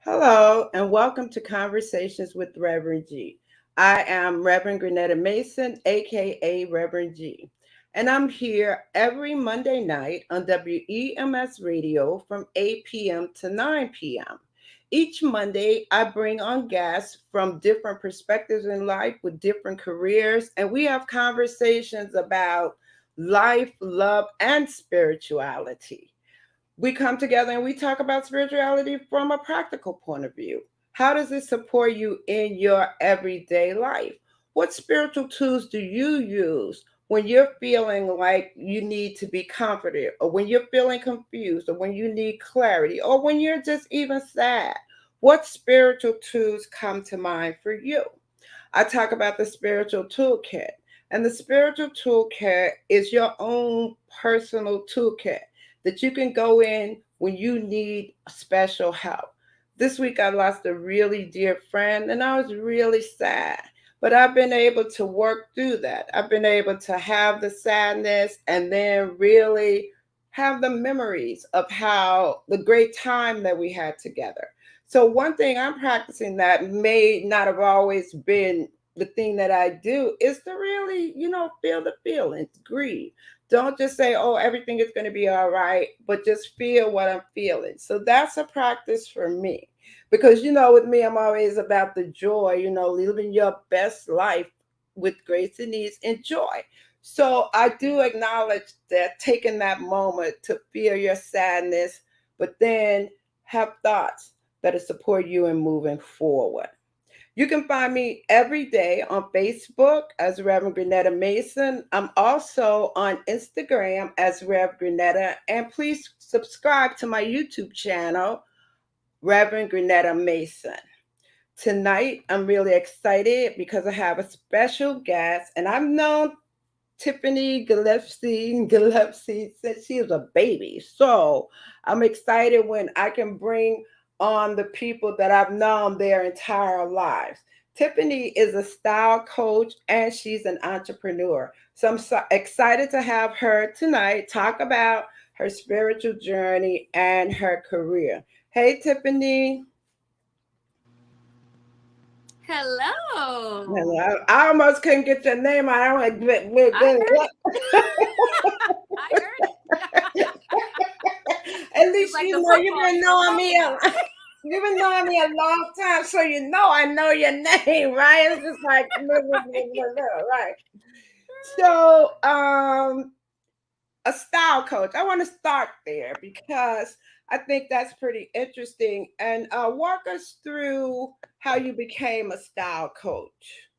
Hello, and welcome to Conversations with Reverend G. I am Reverend Grenetta Mason, aka Reverend G, and I'm here every Monday night on WEMS Radio from 8 p.m. to 9 p.m. Each Monday, I bring on guests from different perspectives in life with different careers, and we have conversations about life, love, and spirituality. We come together and we talk about spirituality from a practical point of view. How does it support you in your everyday life? What spiritual tools do you use when you're feeling like you need to be comforted, or when you're feeling confused, or when you need clarity, or when you're just even sad? What spiritual tools come to mind for you? I talk about the spiritual toolkit. And the spiritual toolkit is your own personal toolkit that you can go in when you need special help. This week, I lost a really dear friend and I was really sad. But I've been able to work through that. I've been able to have the sadness and then really have the memories of how the great time that we had together. So one thing I'm practicing that may not have always been the thing that I do is to really, feel the feelings, grieve. Don't just say, oh, everything is going to be all right, but just feel what I'm feeling. So that's a practice for me. Because, with me, I'm always about the joy, living your best life with grace and ease and joy. So I do acknowledge that taking that moment to feel your sadness, but then have thoughts that'll support you in moving forward. You can find me every day on Facebook as Reverend Grenetta Mason. I'm also on Instagram as Rev Grenetta. And please subscribe to my YouTube channel, Reverend Grenetta Mason. Tonight, I'm really excited because I have a special guest, and I've known Tiffany Gillespie since she was a baby. So I'm excited when I can bring on the people that I've known their entire lives. Tiffany is a style coach and she's an entrepreneur. So I'm so excited to have her tonight talk about her spiritual journey and her career. Hey, Tiffany. Hello. Hello. I almost couldn't get your name. I don't like I heard it. At least like you've been knowing me. You've been knowing me a long time, so I know your name, right? It's just like right. So, a style coach. I want to start there because I think that's pretty interesting. And walk us through how you became a style coach.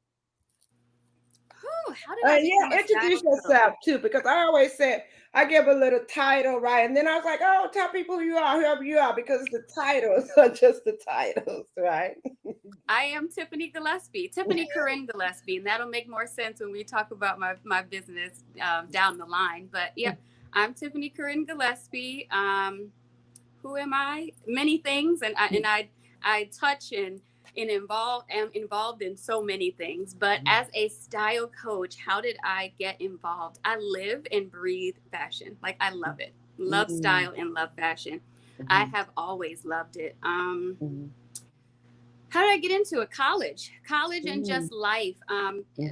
How did I introduce yourself too, because I always said I give a little title, right? And then I was like, oh, tell people who you are, whoever you are, because the titles are just the titles, right? I am Tiffany Gillespie, Tiffany Corinne Gillespie, and that'll make more sense when we talk about my business down the line. But yeah, I'm Tiffany Corinne Gillespie. Who am I? Many things, and I touch and am involved in so many things. But as a style coach, how did I get involved? I live and breathe fashion. Like, I love it. Love style and love fashion. I have always loved it. How did I get into it? College and just life.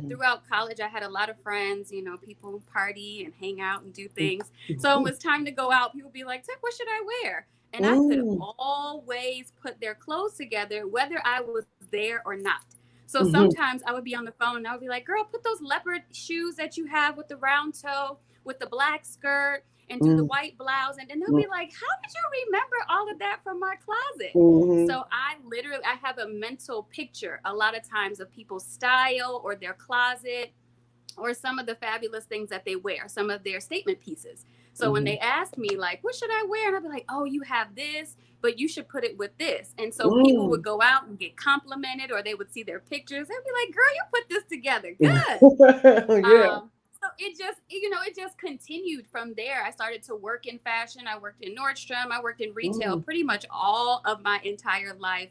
Throughout college, I had a lot of friends, people party and hang out and do things. So when it was time to go out, people would be like, what should I wear? And I could always put their clothes together, whether I was there or not. So sometimes I would be on the phone and I would be like, girl, put those leopard shoes that you have with the round toe, with the black skirt, and do the white blouse. And then they'll be like, how did you remember all of that from my closet? So I have a mental picture a lot of times of people's style or their closet or some of the fabulous things that they wear, some of their statement pieces. So when they ask me, like, what should I wear? And I'd be like, oh, you have this, but you should put it with this. And so people would go out and get complimented, or they would see their pictures. They'd be like, girl, you put this together. Good. So it just, it just continued from there. I started to work in fashion. I worked in Nordstrom. I worked in retail Mm. pretty much all of my entire life,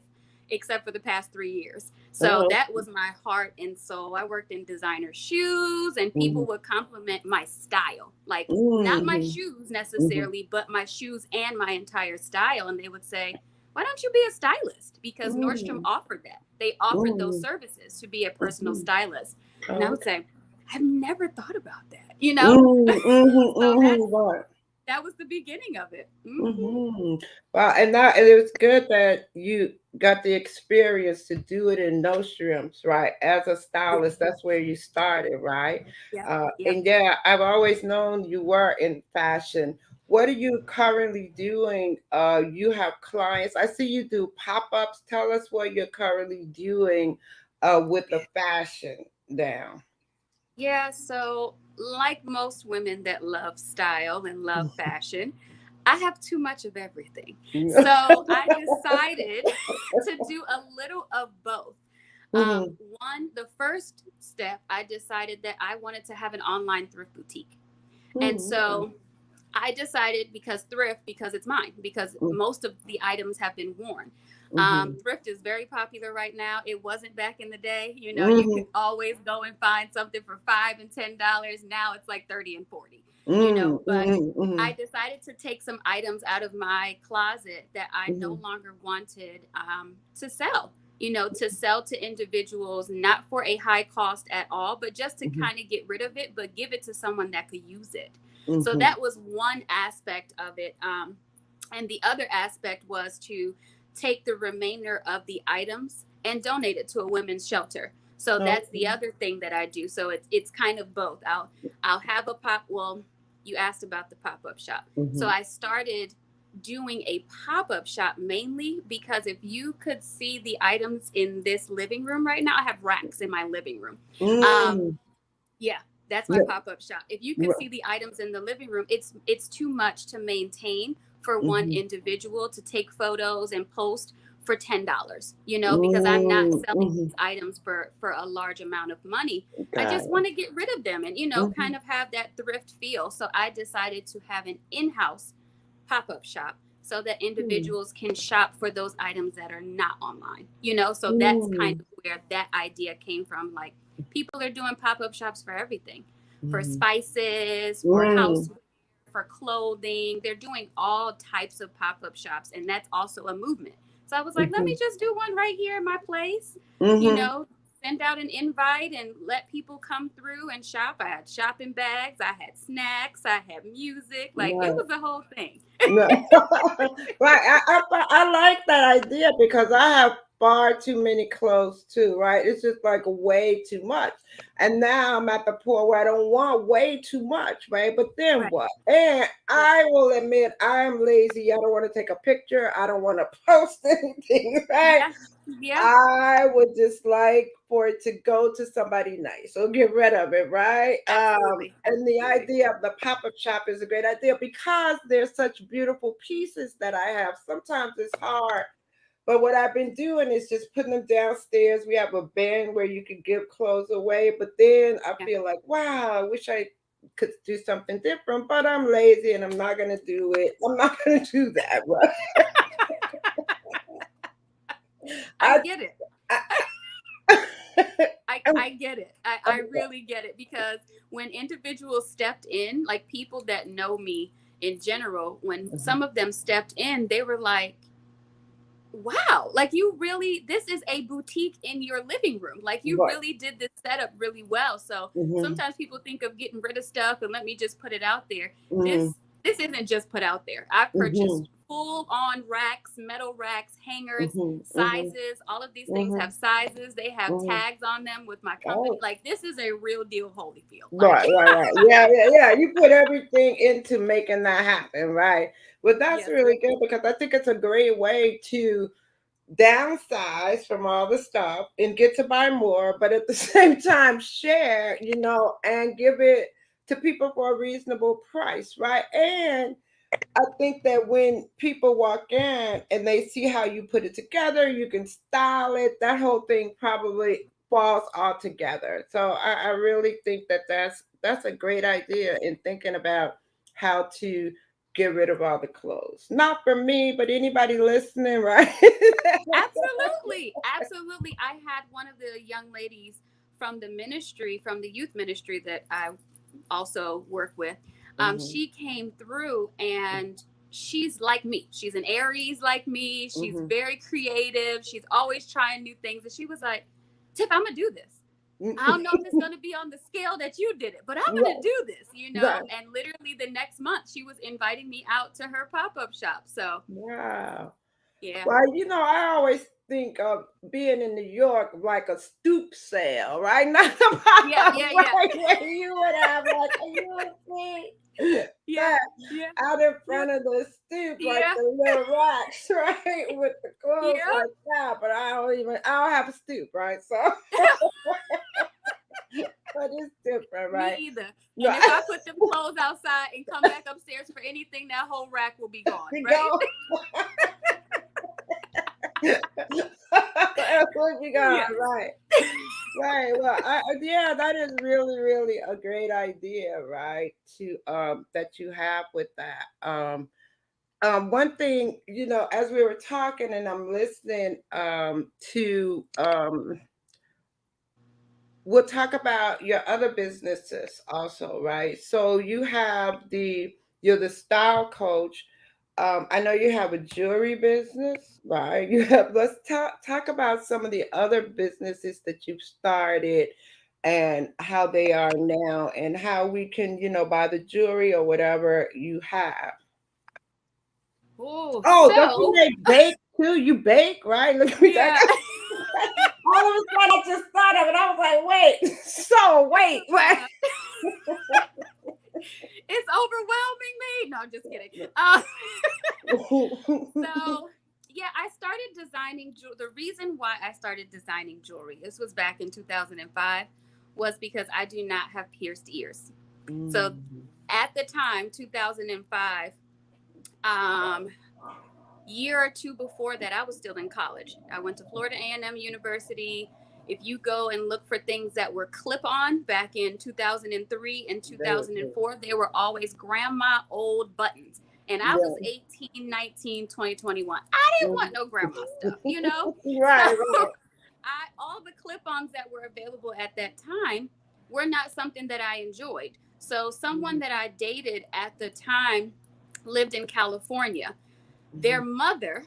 except for the past 3 years. So Oh. that was my heart and soul. I worked in designer shoes, and people Mhm. would compliment my style, like not my Mhm. shoes Mhm. necessarily, but my shoes and my entire style. And they would say, "Why don't you be a stylist?" Because Nordstrom Mhm. offered that. They offered those Mhm. services to be a personal Mhm. stylist. And I would Okay. say, I've never thought about that, you know? Mm, mhm, So mhm, right. that was the beginning of it. Hmm. Wow, and that and it was good that you got the experience to do it in no shrimps, right? As a Yeah, stylist, that's where you started, right? yeah, yeah. And yeah, I've always known you were in fashion. What are you currently doing? You have clients. I see you do pop-ups. Tell us what you're currently doing with the fashion now. Yeah, so like most women that love style and love fashion, I have too much of everything. So I decided to do a little of both. Mhm, The first step, I decided that I wanted to have an online thrift boutique. And mhm, so I decided, because thrift, because it's mine, because mhm, most of the items have been worn. mhm, Thrift is very popular right now. It wasn't back in the day. You mhm, could always go and find something for $5 and $10. Now it's like 30 and 40. mhm, But mhm, I mhm, decided to take some items out of my closet that I no mhm, longer wanted to sell. To sell to individuals, not for a high cost at all, but just to mhm, kind of get rid of it, but give it to someone that could use it. So mhm. that was one aspect of it. And the other aspect was to take the remainder of the items and donate it to a women's shelter. So that's the Okay. other thing that I do. So it's kind of both. I'll have a pop. Well, you asked about the pop up shop. So Mhm. I started doing a pop up shop mainly because if you could see the items in this living room right now, I have racks in my living room. Um, Mm. yeah, that's my Yeah. pop-up shop. If you could Right. see the items in the living room, it's too much to maintain for one Mhm. individual to take photos and post for $10. Because I'm not Mm. selling Mhm. these items for a large amount of money. I Got just it. want to get rid of them and Mhm. kind of have that thrift feel. So I decided to have an in-house pop-up shop so that Mm. individuals can shop for those items that are not online. So that's kind Mm. of where that idea came from. Like, people are doing pop-up shops for everything, for Mhm. spices, for Mm. houseware, for clothing. They're doing all types of pop-up shops, and that's also a movement. So I was like, let me Mhm. just do one right here in my place, you Mhm. know, send out an invite and let people come through and shop. I had shopping bags, I had snacks, I had music. Like, it Right. was a whole thing. No. Right. I like that idea because I have far too many clothes too, right? It's just like way too much. And now I'm at the point where I don't want way too much, right? But then Right. what? And Right. I will admit I'm lazy. I don't want to take a picture. I don't want to post anything, right? Yeah. Yeah. I would just like for it to go to somebody nice or get rid of it, right? Absolutely. And the Absolutely. idea of the pop-up shop is a great idea because there's such beautiful pieces that I have. Sometimes it's hard, but what I've been doing is just putting them downstairs. We have a bin where you can give clothes away, but then I Yeah. feel like, wow, I wish I could do something different, but I'm lazy and I'm not gonna do it. I'm not gonna do that, right? I I, get it. I, I get it. I really get it, because when individuals stepped in, like people that know me in general, when some of them stepped in, they were like, wow, like, you really, this is a boutique in your living room. Like, you right. really did this setup really well. So Mhm, sometimes people think of getting rid of stuff and let me just put it out there. mhm, This isn't just put out there. I've mhm, purchased full on racks, metal racks, hangers, mhm, mhm, sizes. All of these things mhm, have sizes. They have mhm. tags on them with my company. Oh, Like, this is a real deal Holyfield. Like, right, right, right. Yeah, yeah, yeah. You put everything into making that happen, right? But that's yes, really good because I think it's a great way to downsize from all the stuff and get to buy more, but at the same time share, and give it to people for a reasonable price, right? And I think that when people walk in and they see how you put it together, you can style it, that whole thing probably falls all together. So I really think that that's that's a great idea in thinking about how to get rid of all the clothes. Not for me, but anybody listening, right? Absolutely. Absolutely. I had one of the young ladies from the ministry, from the youth ministry that I also work with. Hmm. She came through and she's like me. She's an Aries like me. She's Hmm. very creative. She's always trying new things. And she was like, Tiff, I'm going to do this. I don't know if it's going to be on the scale that you did it, but I'm going to Right, do this, you know? right. And literally the next month, she was inviting me out to her pop up shop. So, Wow. yeah. Well, I always think of being in New York like a stoop sale, right? Not Yeah, about yeah, yeah. like where you would have like a thing Yeah, that yeah, out in yeah, front of the stoop, like yeah, the little racks, right? With the clothes yeah. like that. But I don't have a stoop, right? So, but it's different, Me right? either. And if Right. I put them clothes outside and come back upstairs for anything, that whole rack will be gone, You right? go. That's what you got, Yes. right? Right. Well, yeah, that is really, really a great idea, right? To that you have with that. One thing, as we were talking and I'm listening, to we'll talk about your other businesses also, right? So you're the style coach. I know you have a jewelry business, right? Let's talk about some of the other businesses that you've started and how they are now and how we can, buy the jewelry or whatever you have. Oh, Oh, don't you so make bake too? You bake, right? Look at me. yeah. All of a sudden I just thought of it. I was like, wait, so wait, wait. Uh, it's overwhelming me. No, I'm just kidding. Uh, so yeah, I started designing the reason why I started designing jewelry, this was back in 2005, was because I do not have pierced ears. So Mm. at the time, 2005, um, year or two before that, I was still in college. I went to Florida A&M University. If you go and look for things that were clip-on back in 2003 and They were good. 2004, they were always grandma old buttons. And I was Yeah. 18, 19, 20, 21. I didn't Mhm. want no grandma stuff, you know? So Right, right. all the clip-ons that were available at that time were not something that I enjoyed. So someone Mhm, that I dated at the time lived in California. Their mhm, mother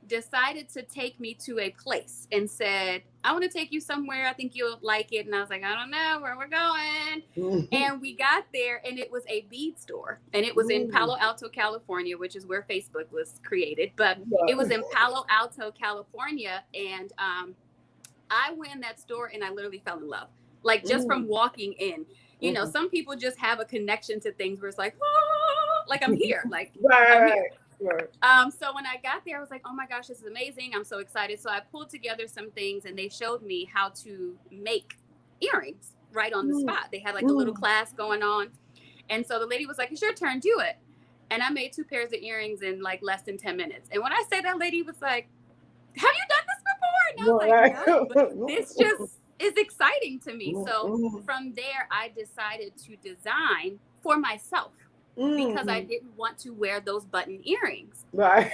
decided to take me to a place and said, I want to take you somewhere. I think you'll like it. And I was like, I don't know where we're going. mhm, And we got there and it was a bead store. And it was in mm. Palo Alto, California, which is where Facebook was created. But it was Right. in Palo Alto, California. And I went in that store and I literally fell in love. Like just Mm, from walking in. You know, mhm. some people just have a connection to things where it's like, oh, like I'm here. Like Right, I'm here. right, right. So when I got there, I was like, oh my gosh, this is amazing. I'm so excited. So I pulled together some things and they showed me how to make earrings right on the Mm, spot. They had like a little mm. class going on. And so the lady was like, it's your turn, do it. And I made 2 pairs of earrings in like less than 10 minutes. And when I say that lady was like, have you done this before? And I was like, Right. no, but this just is exciting to me. So Mhm, from there, I decided to design for myself because I mhm. didn't want to wear those button earrings. Right.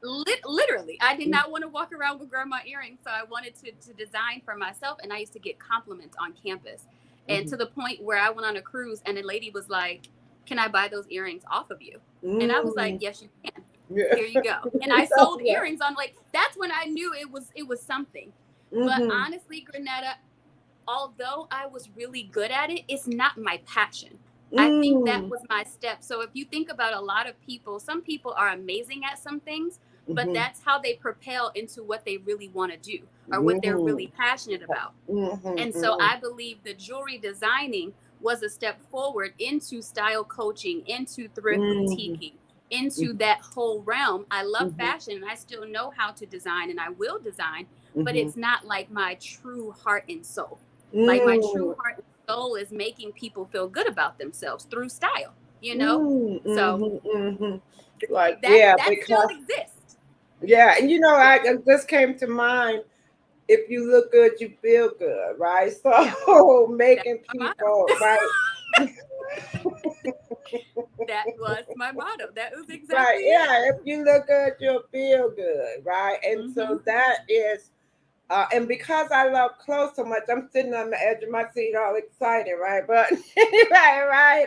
Literally, I did not want to walk around with grandma earrings, so I wanted to design for myself. And I used to get compliments on campus, and to Mhm. the point where I went on a cruise and a lady was like, can I buy those earrings off of you? And I was like, Mm. yes you can, Yeah. here you go. And I That's sold right. earrings on, like, that's when I knew it was something. But Mhm, honestly, Granetta, although I was really good at it, it's not my passion. I think that mm. was my step. So if you think about a lot of people, some people are amazing at some things, but Mhm, that's how they propel into what they really want to do or what they're mhm, really passionate about. mhm, And so mhm, I believe the jewelry designing was a step forward into style coaching, into thrift mhm, boutiquing, into mhm, that whole realm. I love mhm, fashion and I still know how to design and I will design, but mhm. it's not like my true heart and soul. Like my Mm, true heart and soul is making people feel good about themselves through style, you know? mm, So mhm, mhm. Like, that yeah, that still because exists. yeah, and it just came to mind. If you look good, you feel good, right? Yep. So That's making my motto. people right. That was my motto. That was Right. exactly it. Yeah. If you look good, you'll feel good. Right. And Mm-hmm. so that is, and because I love clothes so much, I'm sitting on the edge of my seat, all excited. Right. But right.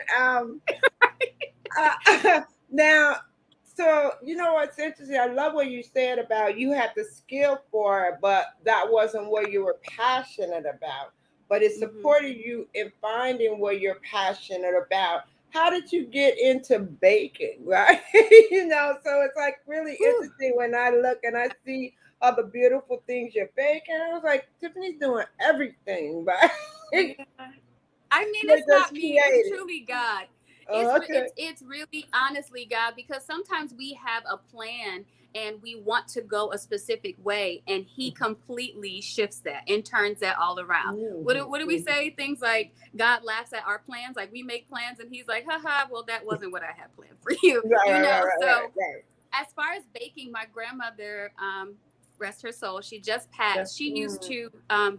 Now, so you know what's interesting? I love what you said about you had the skill for it, but that wasn't what you were passionate about. But it Mm-hmm. supported you in finding what you're passionate about. How did you get into baking, right? So it's like really Whew. interesting when I look and I see all the beautiful things you're baking. I was like, Tiffany's doing everything, right? Yeah. I mean, You're it's not just me. It's creative. truly God. Oh, okay. It's really honestly God, because sometimes we have a plan and we want to go a specific way, and He completely shifts that and turns that all around. What do we Mhm. say? Things like God laughs at our plans. Like we make plans and He's like, haha, well, that wasn't what I had planned for you. Right, You right, right, know. right, So right, as far as baking, my grandmother, rest her soul, she just right. passed. She used to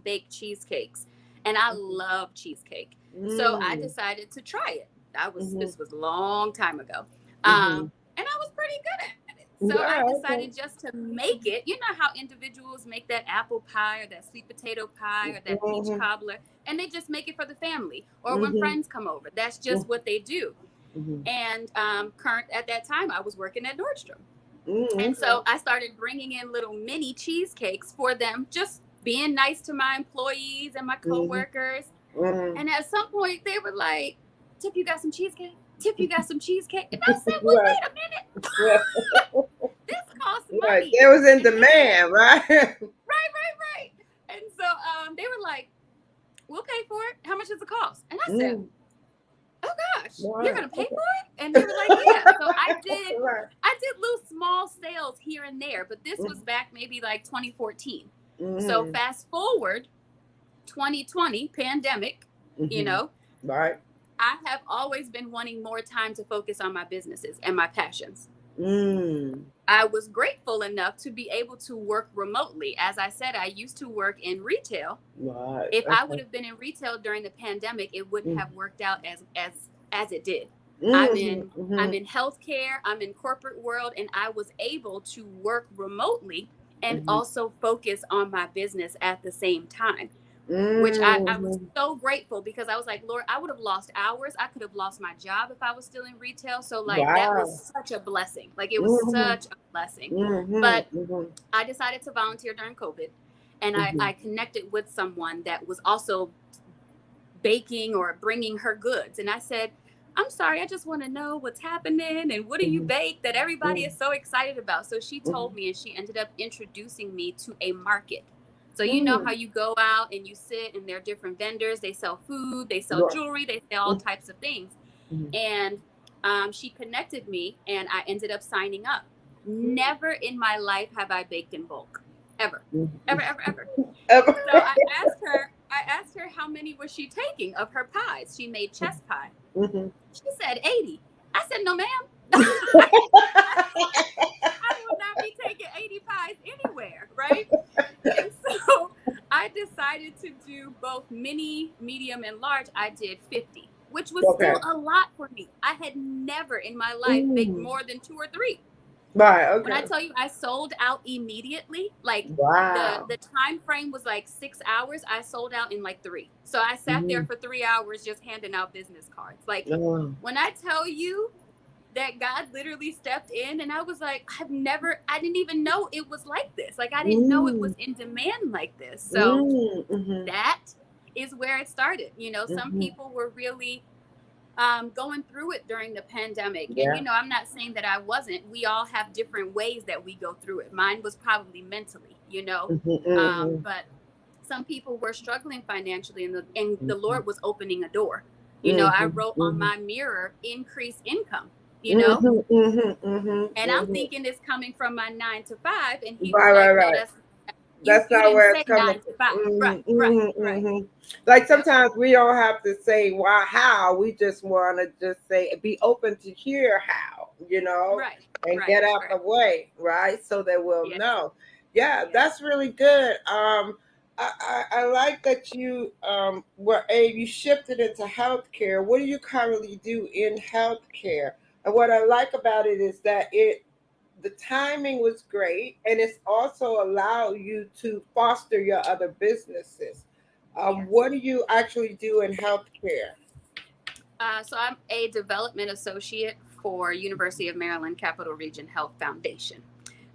bake cheesecakes, and I love cheesecake. So I Mm, decided to try it. mhm, This was a long time ago, mhm. and I was pretty good at it. So I Yeah, decided okay. just to make it. You know how individuals make that apple pie or that sweet potato pie or that peach Mhm, cobbler, and they just make it for the family or when mhm, friends come over. That's just what they do. mhm, And current at that time, I was working at Nordstrom. And okay. so I started bringing in little mini cheesecakes for them, just being nice to my employees and my Mhm, coworkers. mhm. And at some point, they were like, Tip, you got some cheesecake? Tip, you got some cheesecake? And I said, well, Right, wait a minute. right, This costs right. money. It was in And they were like, demand, right? right. And so they were like, we'll pay for it. How much does it cost? And I said, Mm, oh gosh, you're right, gonna pay okay. for it? And they were like, yeah. So Right. I did little small sales here and there, but this was Mhm, back maybe like 2014. So mhm, fast forward 2020 pandemic, you mhm. know, Right. I have always been wanting more time to focus on my businesses and my passions. Mm. I was grateful enough to be able to work remotely. As I said, I used to work in retail. Right. If I would Okay. have been in retail during the pandemic, it wouldn't Mm. have worked out as it did. I'm Mhm, in I'm mhm, in healthcare, I'm in corporate world, and I was able to work remotely and mhm. also focus on my business at the same time, which I was Mhm. so grateful, because I was like, Lord, I would have lost hours. I could have lost my job if I was still in retail. So like that Wow. was such a blessing. Like it was Mhm, such a blessing. mhm, But mhm, I decided to volunteer during COVID, and mhm. I connected with someone that was also baking or bringing her goods. And I said, I'm sorry, I just want to know what's happening and what do you Mhm, bake that everybody mhm, is so excited about. So she told mhm, me, and she ended up introducing me to a market. So you know how mhm. you go out and you sit and there are different vendors, they sell food, they sell Right. jewelry, they sell all Mhm, types of things. mhm, And she connected me and I ended up signing up. Never in my life have I baked in bulk. Ever. mhm. Ever. Ever. So I asked her how many was she taking of her pies. She made chess pie. Mhm. She said 80. I said, no, ma'am. I will not be taking 80 pies anywhere, right? And so I decided to do both mini, medium, and large. I did 50, which was Okay. still a lot for me. I had never in my life baked Mm. more than 2 or 3. Right. When I Okay. tell you I sold out immediately, like Wow. the time frame was like 6 hours. I sold out in like 3. So I sat there Mhm. for 3 hours just handing out business cards. Like Oh. when I tell you that God literally stepped in, and I was like, I didn't even know it was like this. Like I didn't know it Mm. was in demand like this. So Mm. Mhm. that is where it started. Some Mhm. people were really going through it during the pandemic. And, Yeah. I'm not saying that I wasn't. We all have different ways that we go through it. Mine was probably mentally. Mhm. Mhm. But some people were struggling financially, and the Mhm. Lord was opening a door. I Mhm. wrote on Mhm. my mirror, increase income, you know, Mhm. Mhm. Mhm. and I'm Mhm. thinking it's coming from my 9 to 5. And he was Right. Right. like, no, Right. that's, you, That's you not didn't where say it's coming nine to from. five. Right, Mhm. right, Mhm. right. Mhm. Like Yep. sometimes we don't have to say why, how. We just want to just say, be open to hear how, Right, and right, get out right. the way, right, so that we'll Yes, know. Yeah, yes. that's really good. I like that you you shifted into healthcare. What do you currently do in healthcare? And what I like about it is that the timing was great, and it's also allow you to foster your other businesses. Yes. What do you actually do in healthcare? So I'm a development associate for University of Maryland Capital Region Health Foundation.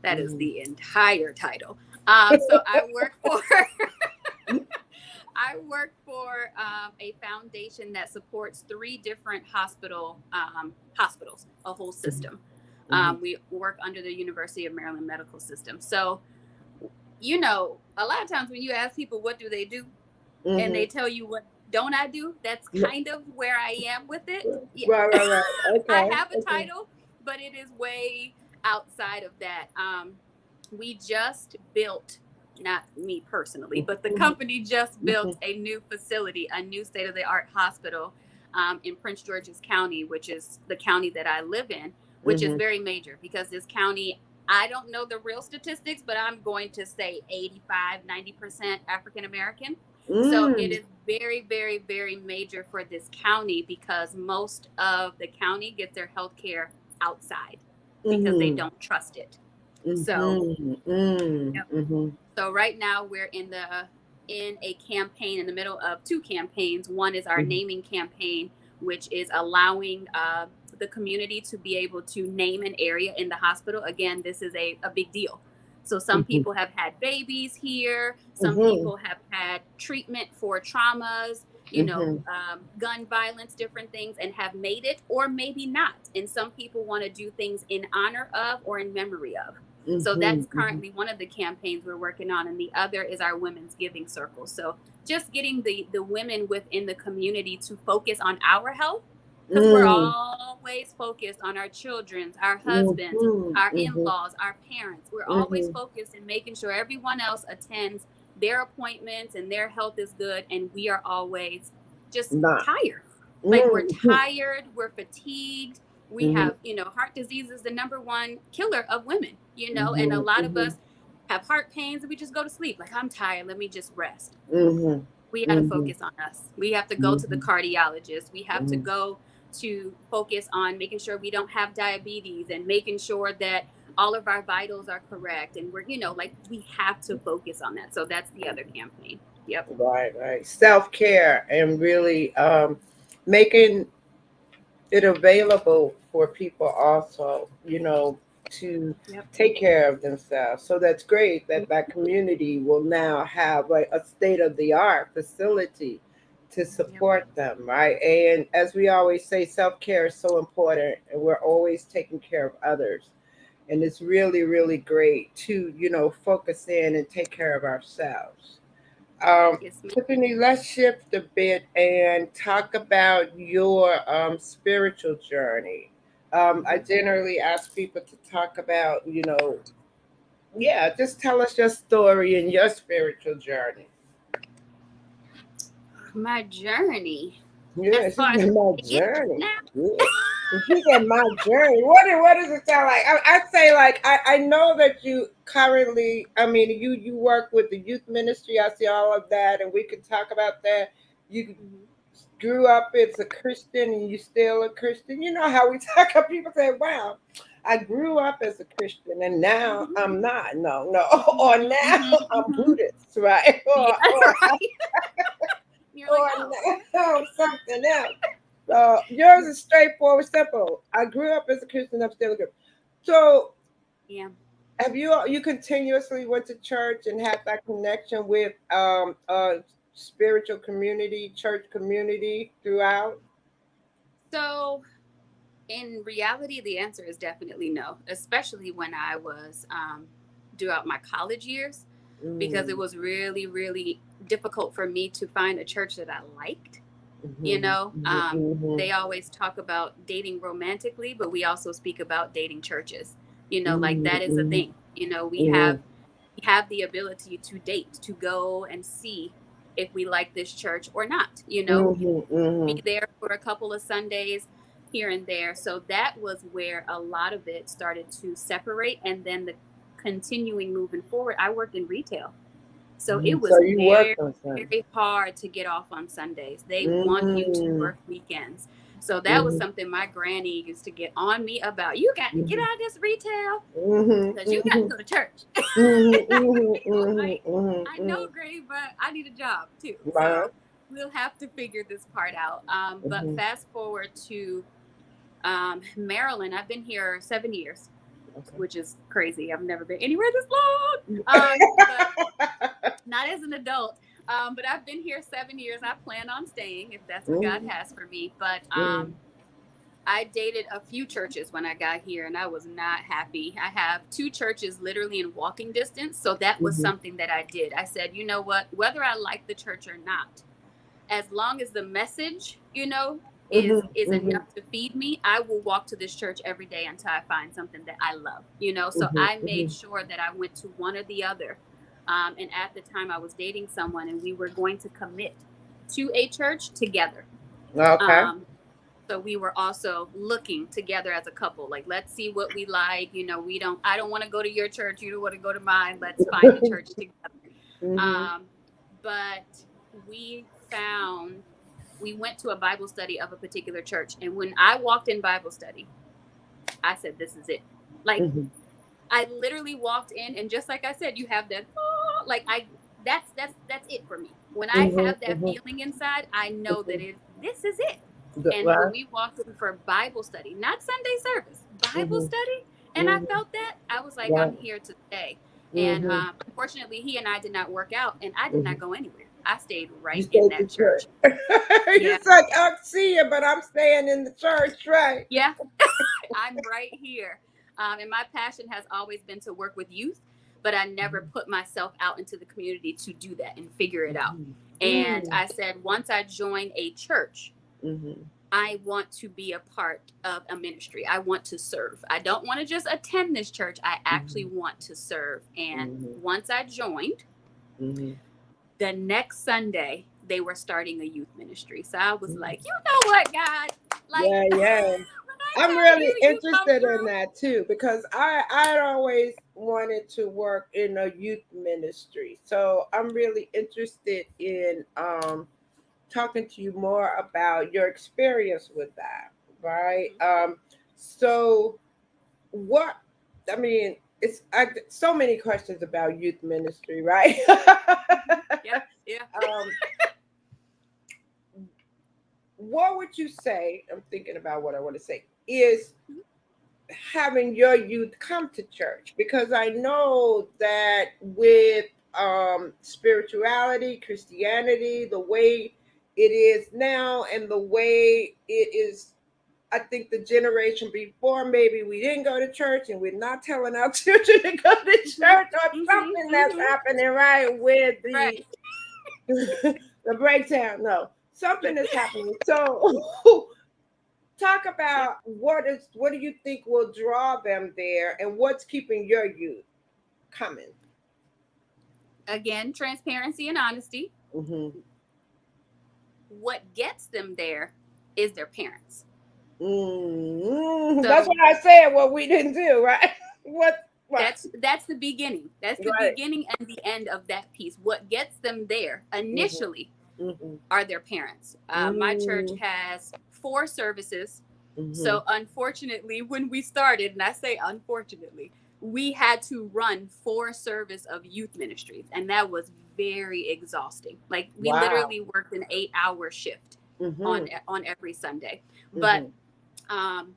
That is Mhm. the entire title. So I work for I work for a foundation that supports three different hospitals, a whole Mhm. system. Mhm. We work under the University of Maryland Medical System. So, a lot of times when you ask people what do they do, and they Mhm. tell you what don't I do, that's kind of where I am with it. Yeah. Right, right, right. I Okay. have a Okay. title, but it is way outside of that. We just built, not me personally, but the Mhm. company just built Mhm. a new facility, a new state of the art hospital in Prince George's County, which is the county that I live in, which is Mhm. very major because this county, I don't know the real statistics, but I'm going to say 85, 90% African American. So it Mm. is very, very, very major for this county because most of the county gets their health care outside because they Mhm. don't trust it. So, Mhm. Mm. yep. Mhm. So right now we're in a campaign in the middle of two campaigns. One is our Mhm. naming campaign, which is allowing the community to be able to name an area in the hospital. Again, this is a big deal. So some Mhm. people have had babies here. Some Mhm. people have had treatment for traumas, Mhm. gun violence, different things, and have made it or maybe not. And some people want to do things in honor of or in memory of. So Mhm. that's Mhm. currently one of the campaigns we're working on, and the other is our women's giving circle. So just getting the women within the community to focus on our health, because we're Mm. always focused on our children's, our husbands, Mhm. our Mhm. in-laws, our parents. We're always Mhm. focused in making sure everyone else attends their appointments and their health is good, and we are always just Not. tired. Like we're Mhm. tired, we're fatigued, we Mhm. have, heart disease is the number one killer of women, and a Mhm. lot of Mhm. us have heart pains and we just go to sleep. Like, I'm tired, let me just rest. Mhm. We got to Mhm. focus on us. We have to go to the Mhm. cardiologist. We have to Mhm. go to focus on making sure we don't have diabetes and making sure that all of our vitals are correct. And we're, like we have to focus on that. So that's the other campaign. Yep. Right, right. Self care and really making it available for people also, to Yep. take care of themselves. So that's great that that community will now have like a state of the art facility to Yep. support them, right? And as we always say, self care is so important, and we're always taking care of others. And it's really, really great to, focus in and take care of ourselves. Yes, ma'am. Tiffany, let's shift a bit and talk about your spiritual journey. I Mhm. generally ask people to talk about, yeah, just tell us your story and your spiritual journey. My journey Yeah, as she far as said my it journey. now. Yeah. She said my journey. What does it sound like? I say like I know that you currently. I mean, you work with the youth ministry. I see all of that, and we could talk about that. You Mhm. grew up as a Christian, and you still a Christian. You know how we talk. People say, "Wow, I grew up as a Christian, and now Mhm. I'm not." No, no, or Mhm. now Mhm. I'm Mhm. Buddhist, right? Yeah, Or right. You're like, or oh, now something else. So yours is straightforward, simple. I grew up as a Christian. I'm still a Christian. So yeah. have you continuously went to church and had that connection with spiritual community, church community throughout? So in reality, the answer is definitely no, especially when I was throughout my college years, because it Mm, was really, really difficult for me to find a church that I liked. You mhm, know, mhm, um, mhm, they always talk about dating romantically, but we also speak about dating churches. Like mhm, that is a mhm, thing. We have mhm, the ability to date, to go and see if we like this church or not. mhm, Be mhm, there for a couple of Sundays here and there. So that was where a lot of it started to separate. And then the continuing moving forward, I worked in retail. So it So was you very, worked on Sunday. very hard to get off on Sundays. They want you to Mm-hmm. work weekends. So that was something my granny used to get on me about. You got to get Mm-hmm. out of this retail because you got Mm-hmm. to go to church. Mm-hmm. And I was like, you know, Mm-hmm. I know, Mm-hmm. Gray, but I need a job too. Right. So we'll have to figure this part out. But Mm-hmm. fast forward to Maryland. I've been here 7 years, Okay. which is crazy. I've never been anywhere this long. But not as an adult. But I've been here 7 years. I plan on staying if that's what God Mm-hmm. has for me. But Mm-hmm. I dated a few churches when I got here and I was not happy. I have two churches literally in walking distance. So that was Mm-hmm. something that I did. I said, you know what, whether I like the church or not, as long as the message, is Mm-hmm. enough to feed me, I will walk to this church every day until I find something that I love. So Mm-hmm. I made Mm-hmm. sure that I went to one or the other. And at the time I was dating someone and we were going to commit to a church together. Okay. Um, so we were also looking together as a couple, like, let's see what we like. I don't want to go to your church. You don't want to go to mine. Let's find a church together. Mm-hmm. Um, but we found, we went to a Bible study of a particular church. And when I walked in Bible study, I said, this is it. Like, Mm-hmm. I literally walked in and just like I said, you have that, oh, like that's it for me. When I have that Mm-hmm. feeling inside, I know that Mm-hmm. this is it. And when Right. we walked in for Bible study, not Sunday service, Bible Mm-hmm. study, and I Mm-hmm. felt that, I was like, I'm Right. here to stay. And Mm-hmm. unfortunately, he and I did not work out, and I did Mm-hmm. not go anywhere. I stayed You right in stayed to that church. church. You Yeah, said, I'll see you, but I'm staying in the church, right? yeah, I'm right here. And my passion has always been to work with youth, but I never put myself out into the community to do that and figure it out. And Mm-hmm. I said, once I join a church, Mm-hmm. I want to be a part of a ministry. I want to serve. I don't want to just attend this church. I actually Mm-hmm. want to serve. And Mm-hmm. once I joined, Mm-hmm. the next Sunday, they were starting a youth ministry. So I was Mm-hmm. like, you know what, God? Like, Yeah, when yeah. I I'm tell really you, you come interested in through. that too because I always wanted to work in a youth ministry. So I'm really interested in talking to you more about your experience with that, right? Mhm. So what I mean, it's so many questions about youth ministry, right? Yeah, yeah. um, what would you say? I'm thinking about what I want to say is having your youth come to church because I know that with spirituality, Christianity, the way it is now and the way it is, I think the generation before maybe we didn't go to church and we're not telling our children to go to Mhm, church or mhm, something that's mhm. happening right with the Right. the breakdown. No, Yeah. something is happening. So talk Yeah. about what do you think will draw them there and what's keeping your youth coming. Again, transparency and honesty. Hmm. What gets them there is their parents. That's So what I said, what we didn't do, right? What that's the beginning. That's the right. beginning and the end of that piece. What gets them there Hmm. initially Hmm. are their parents. My church Hmm. has 4 services. Hmm. So unfortunately, when we started, and I say unfortunately, we had to run 4 service of youth ministries, and that was very exhausting. Like we Wow. literally worked an 8-hour shift Hmm. on every Sunday. But Hmm. um,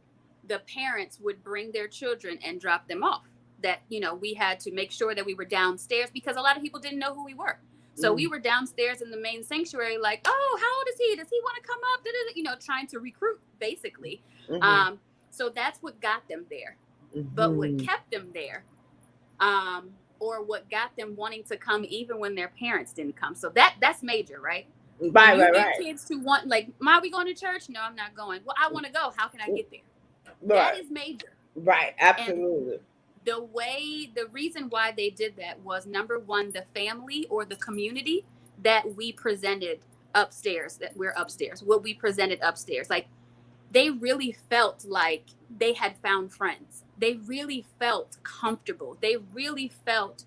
the parents would bring their children and drop them off. That we had to make sure that we were downstairs because a lot of people didn't know who we were. So we Hmm. were downstairs in the main sanctuary, like, oh, how old is he? Does he want to come up? Trying to recruit, basically. Hmm. Um, so that's what got them there. But what Hmm. kept them there, um, or what got them wanting to come even when their parents didn't come. So that's major, right? When Right, you right, get right, kids to want, like, Ma, we going to church? No, I'm not going. Well, I want to go. How can I get there? That right, is major. right. And Absolutely. the reason why they did that was, number one, the family or the community that we presented upstairs, that we're upstairs, what we presented upstairs. Like, they really felt like they had found friends. They really felt comfortable. They really felt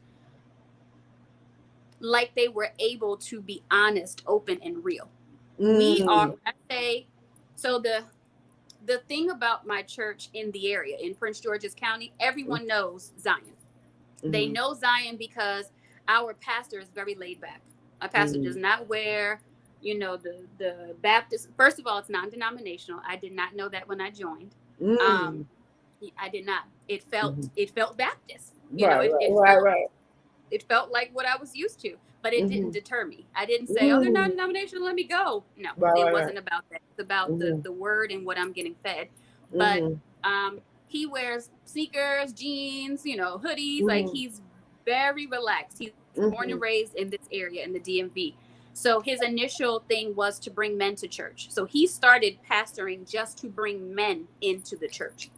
like they were able to be honest, open, and real. We are, Mm, when I say, so the thing about my church in the area in Prince George's County, everyone knows Zion. They mm, know Zion because our pastor is very laid back. Our pastor does mm, not wear, the Baptist. First of all, it's non-denominational. I did not know that when I joined. Um, mm. I did not. It Mhm. felt Baptist. Right, right, right, It felt like what I was used to, but it didn't right. deter me. I didn't say, "Oh, they're Mm, non-denominational. Let me go." No, right, it right, right. wasn't about that. It's about the Mhm, the word and what I'm getting fed. But mhm, he wears sneakers, jeans, hoodies. Like mhm, he's very relaxed. He's born and mhm, raised in this area in the DMV. So his initial thing was to bring men to church. So he started pastoring just to bring men into the church.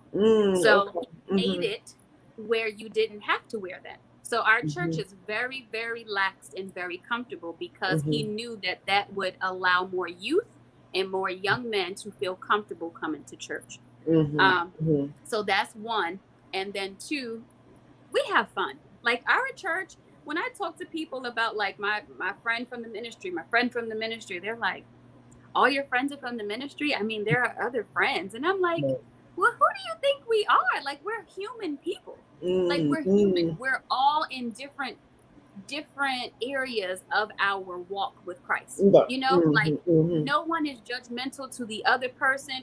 So okay. he made Mhm, it where you didn't have to wear that. So our church mhm, is very, very lax and very comfortable because he mhm, knew that that would allow more youth and more young men to feel comfortable coming to church. mhm, Um, mhm, so that's one. And then two, we have fun. Like our church, when I talk to people about like my friend from the ministry, my friend from the ministry, they're like, all your friends are from the ministry? I mean, there are other friends. And I'm like, well, who do you think we are? Like, we're human people. Like, mm, we're human. mm, We're all in different areas of our walk with Christ. but, Like mhm, mhm, no one is judgmental to the other person,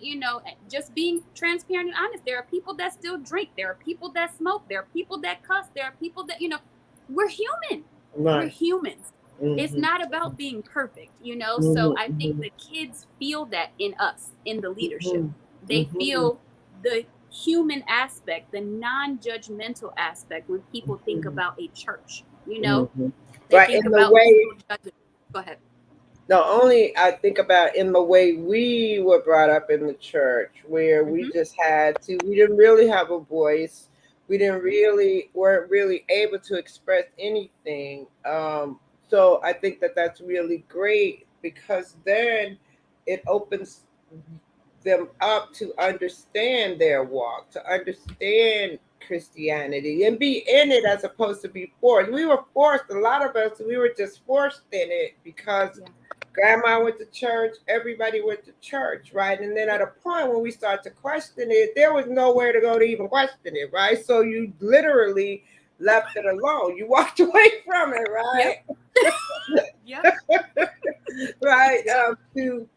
just being transparent and honest. There are people that still drink, there are people that smoke, there are people that cuss, there are people that, we're human. We're right. humans. It's Mhm, not about being perfect, so mhm, I think mhm, the kids feel that in us, in the leadership. mhm, They mhm, feel the human aspect, the non-judgmental aspect when people think mhm, about a church. mhm. They Right, think in the about way, people judging. Go ahead. not only I think about in the way we were brought up in the church, where we Mm-hmm. just had to, we didn't really have a voice. We didn't Mm-hmm. really, weren't really able to express anything. So I think that that's really great because then it opens them up to understand their walk, to understand Christianity and be in it as opposed to be forced. We were forced, a lot of us, we were just forced in it because Yeah. grandma went to church, everybody went to church, right? And then at Yep. a point when we start to question it, there was nowhere to go to even question it, right? So you literally left it alone. You walked away from it, right? Yep. Yep. Right? To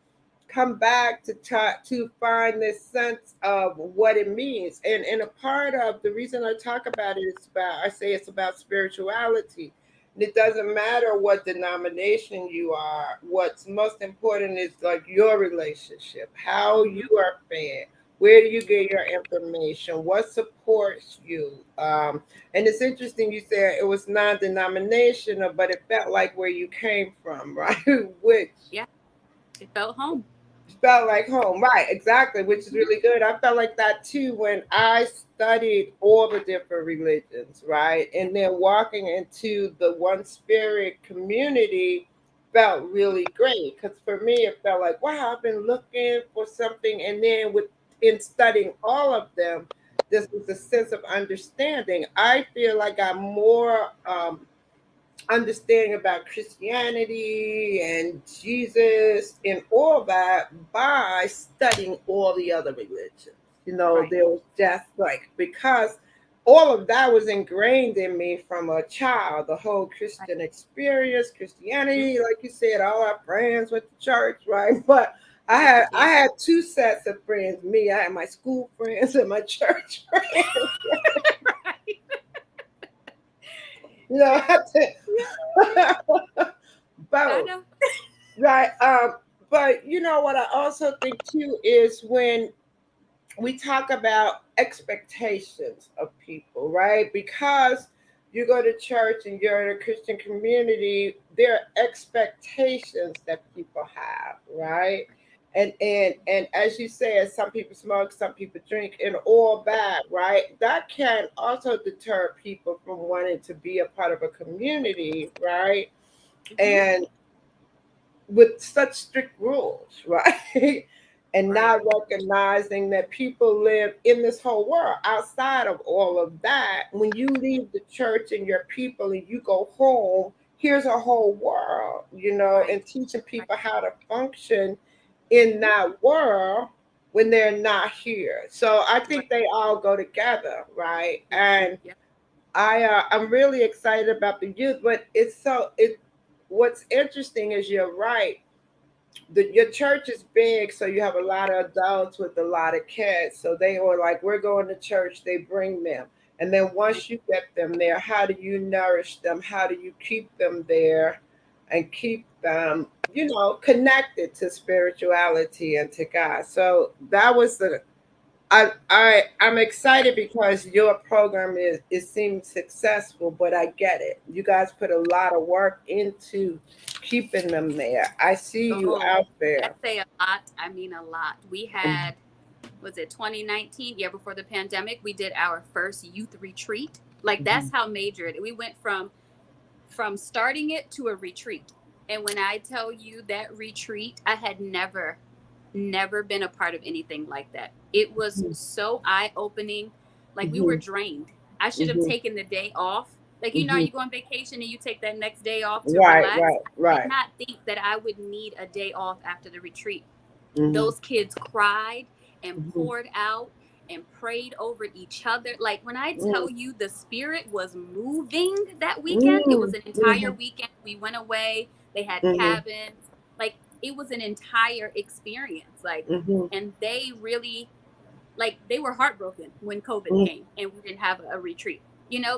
come back to try to find this sense of what it means. And a part of the reason I talk about it is about, I say it's about spirituality. And it doesn't matter what denomination you are. What's most important is like your relationship, how you Mm-hmm. are fed, where do you get your information, what supports you. And it's interesting you said it was non-denominational, but it felt like where you came from, right? Which Yeah. It felt home. felt like home, right? Exactly, which is Mm-hmm. really good. I felt like that too when I studied all the different religions, right? And then walking into the one spirit community felt really great because for me it felt like, wow, I've been looking for something, and then with in studying all of them, this was a sense of understanding. I feel like I'm more understanding about Christianity and Jesus and all that by studying all the other religions. Right. There was just like, because all of that was ingrained in me from a child, the whole Right. Christian experience, Mm-hmm. Christianity, like you said, all our friends went to church, right? But I Yep. had I Yep. had two sets of friends. Me, I had my school friends and my church friends. Right. I Yeah. had Yeah. to I both. know. Right. But what I also think too is when we talk about expectations of people, right? Because you go to church and you're in a Christian community, there are expectations that people have, right? And as you said, some people smoke, some people drink, and all that, right? That can also deter people from wanting to be a part of a community, right? Mm-hmm. And with such strict rules, right? And Right. not recognizing that people live in this whole world outside of all of that. When you leave the church and your people and you go home, here's a whole world, Right. and teaching Right. people how to function in Mhm. that world when they're not here. So I Right. think they all go together, right? Mhm. And Yep. I'm really excited about the youth, but it what's interesting is you're right. Your church is big, so you have a lot of adults with a lot of kids. So they are like, we're going to church. They bring them, and then Right. once you get them there, how do you nourish them? How do you keep them there, and keep them, connected to spirituality and to God? So that was the I'm excited because your program is it seems successful, but I get it. You guys put a lot of work into keeping them there. I see you Oh, out I there. say a lot. I mean a lot. We Mhm, had, was it 2019? Yeah, before the pandemic, we did our first youth retreat. Like mhm, that's how major it. We went from starting it to a retreat. And when I tell you that retreat, I had never been a part of anything like that. It was so eye-opening. Like we were mhm, drained. I should have mhm, taken the day off. Like mhm. you go on vacation and you take that next day off to Right, relax. right, I did right. not think that I would need a day off after the retreat. Mhm, Those kids cried and mhm, poured out and prayed over each other. Like when I mm, tell you the spirit was moving that weekend, it was mm, an entire mhm, weekend. We went away, they had mhm, cabins. Like it was an entire experience. Like, mhm, and they really, like, they were heartbroken when COVID mhm, came and we didn't have a retreat,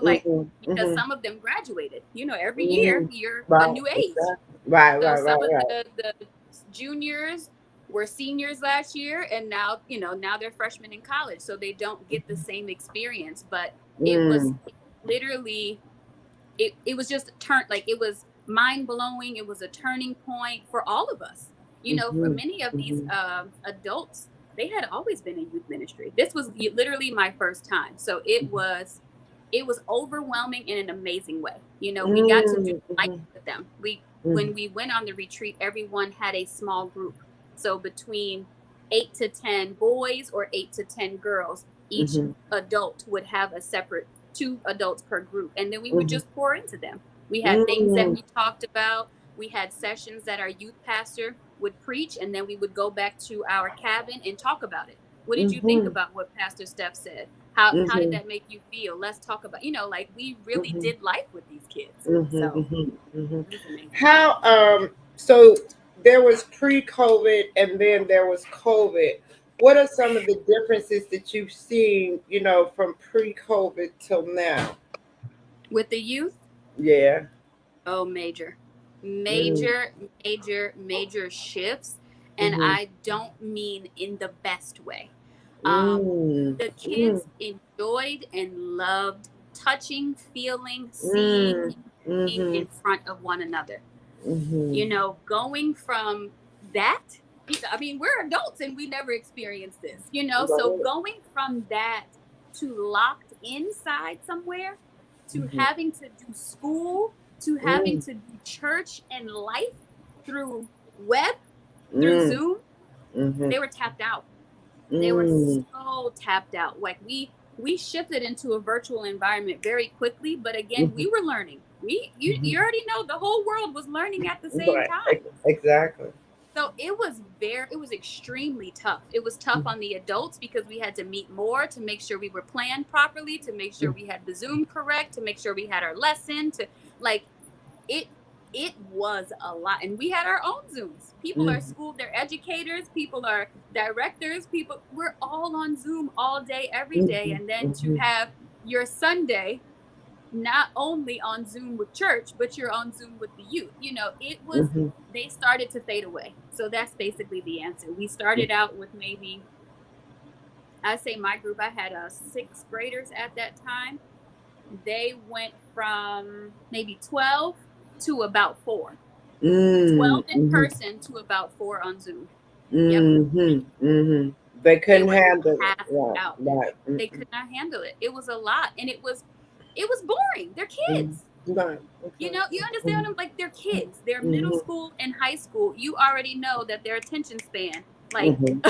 like, mhm, because mhm, some of them graduated, every year mhm. you're a Right, new age. exactly. Right, So right, some of right, the juniors were seniors last year, and now they're freshmen in college, so they don't get the same experience. But it was right. literally, it was just a turn, like it was mind blowing. It was a turning point for all of us. For Mhm, many of these mhm, adults, they had always been in youth ministry. This was literally my first time, so it was overwhelming in an amazing way. We got to do mm, life mhm, with them. We mhm, When we went on the retreat, everyone had a small group. So between 8 to 10 boys or 8 to 10 girls, each mhm, adult would have a separate two adults per group, and then we would mhm, just pour into them. We had things that mm, we talked about. We had sessions that our youth pastor would preach, and then we would go back to our cabin and talk about it. What did you think mhm, about what Pastor Steph said? How did mhm, that make you feel? Let's talk about, like we really mhm, did life with these kids. mhm, So mhm, mhm. it was amazing. How so there was pre-COVID and then there was COVID. What are some of the differences that you've seen, from pre-COVID till now? With the youth, Yeah. oh, major, Mm, major, major shifts. And mhm, I don't mean in the best way. mm, The mm, kids enjoyed and loved touching, feeling, seeing, mm, being mhm, in front of one another. mhm. Going from that, I mean, we're adults and we never experienced this, so Right. going from that to locked inside somewhere, to Mhm, having to do school, to having mm, to do church and life through web, through mm, Zoom, mhm, they were tapped out. They were mm, so tapped out. Like we shifted into a virtual environment very quickly, but again, mhm, we were learning. You mhm. already know the whole world was learning at the same Right. time. Exactly. So it was extremely tough. It was tough on the adults because we had to meet more to make sure we were planned properly, to make sure Mm, we had the Zoom correct, to make sure we had our lesson, to, like, it it was a lot. And we had our own Zooms. People are mm, school, they're educators, people are directors, people, we're all on Zoom all day, every day. mhm, And then to mhm, have your Sunday not only on Zoom with church, but you're on Zoom with the youth. mhm, They started to fade away. So that's basically the answer. We started out with maybe, I say my group, I had sixth graders at that time. They went from maybe 12 to about four. mm, 12 in mhm, person to about four on Zoom. Yep. mhm, mhm. They They couldn't were handle it. tapped Right, out. right. They Mm-mm, could not handle it. It was a lot. And it was boring. They're mm, kids. right. Okay. You understand them, like they're kids. They're middle Mhm, school and high school. You already know that their attention span, like, mhm,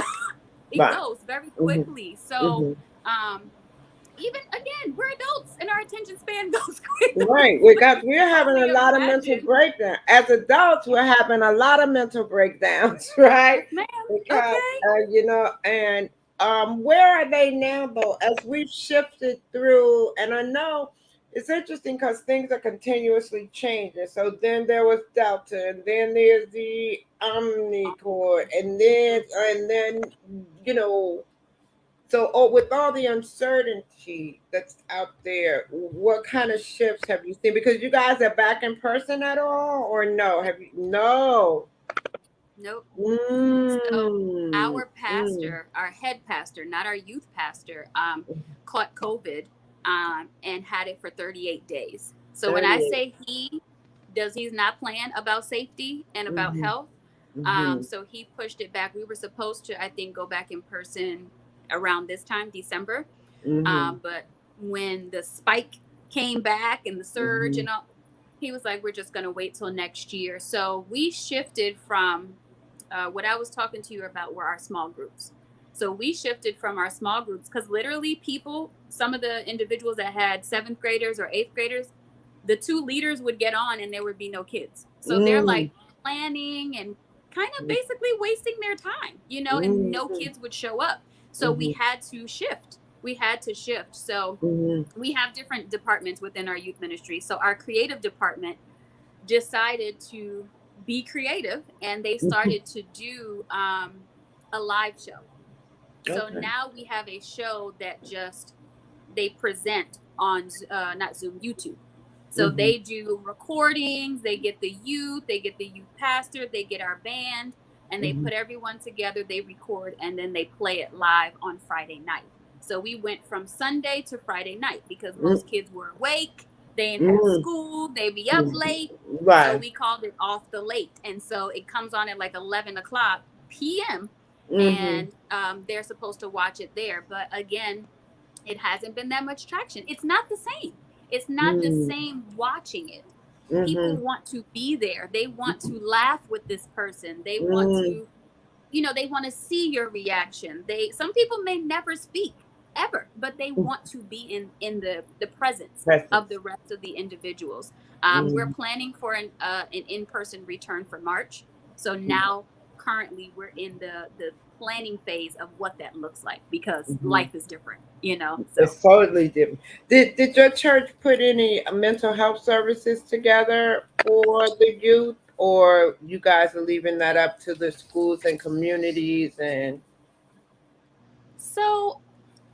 it right. goes very Mhm, quickly. So, mhm. even again, we're adults and our attention span goes Right. We're can having a only lot of mental imagine. breakdown. As adults, we're having a lot of mental breakdowns, right? Yes, ma'am. Because Okay. and where are they now though? As we've shifted through, and I know it's interesting because things are continuously changing. So then there was Delta, and then there's the Omnicord, and then you know so, with all the uncertainty that's out there, what kind of shifts have you seen? Because you guys are back in person at all, or no? Have you? No. Nope. So Mm, our mm, pastor, our head pastor, not our youth pastor, caught COVID and had it for 38 days. So when I 38. say he's not playing about safety and about Mm-hmm, health. mm-hmm, So he pushed it back. We were supposed to, I think, go back in person around this time, December. mm-hmm, But when the spike came back and the surge mm-hmm, and all, he was like, we're just going to wait till next year. So we shifted from what I was talking to you about were our small groups. So we shifted from our small groups because literally people, some of the individuals that had seventh graders or eighth graders, the two leaders would get on and there would be no kids. So they're mm-hmm, like planning and kind of basically wasting their time, and no mm-hmm, kids would show up. So we mm-hmm, had to shift. We had to shift. So mm-hmm, we have different departments within our youth ministry. So our creative department decided to be creative and they mm-hmm. started to do a live show. So Okay. now we have a show that just they present on not Zoom, YouTube. So Mm-hmm, they do recordings, they get the youth pastor, they get our band, and they mm-hmm, put everyone together, they record, and then they play it live on Friday night. So we went from Sunday to Friday night because most kids were awake, they didn't have mm-hmm, school, they be up late. mm-hmm. So Right. we called it off the late. And so it comes on at like 11 o'clock p.m. Mm-hmm, and they're supposed to watch it there. But again, it hasn't been that much traction. It's not the same. It's not the mm-hmm, same watching it. People mm-hmm, want to be there. They want to laugh with this person. They want mm-hmm. to, they want to see your reaction. Some people may never speak ever, but they want to be in the presence of Presence. the rest of the individuals. We're Mm-hmm. planning for an in-person return for March. So now currently we're in the planning phase of what that looks like because Mm-hmm. life is different. So It's totally different. Did your church put any mental health services together for the youth, or you guys are leaving that up to the schools and communities and so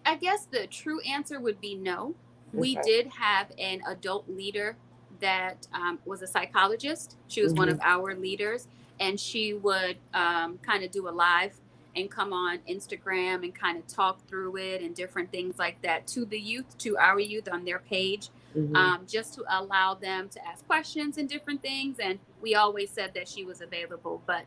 I guess the true answer would be no. We okay. did have an adult leader that was a psychologist. She was one Mm-hmm. of our leaders, and she would kind of do a live and come on Instagram and kind of talk through it and different things like that to the youth, to our youth on their page, Mm-hmm. just to allow them to ask questions and different things. And we always said that she was available, but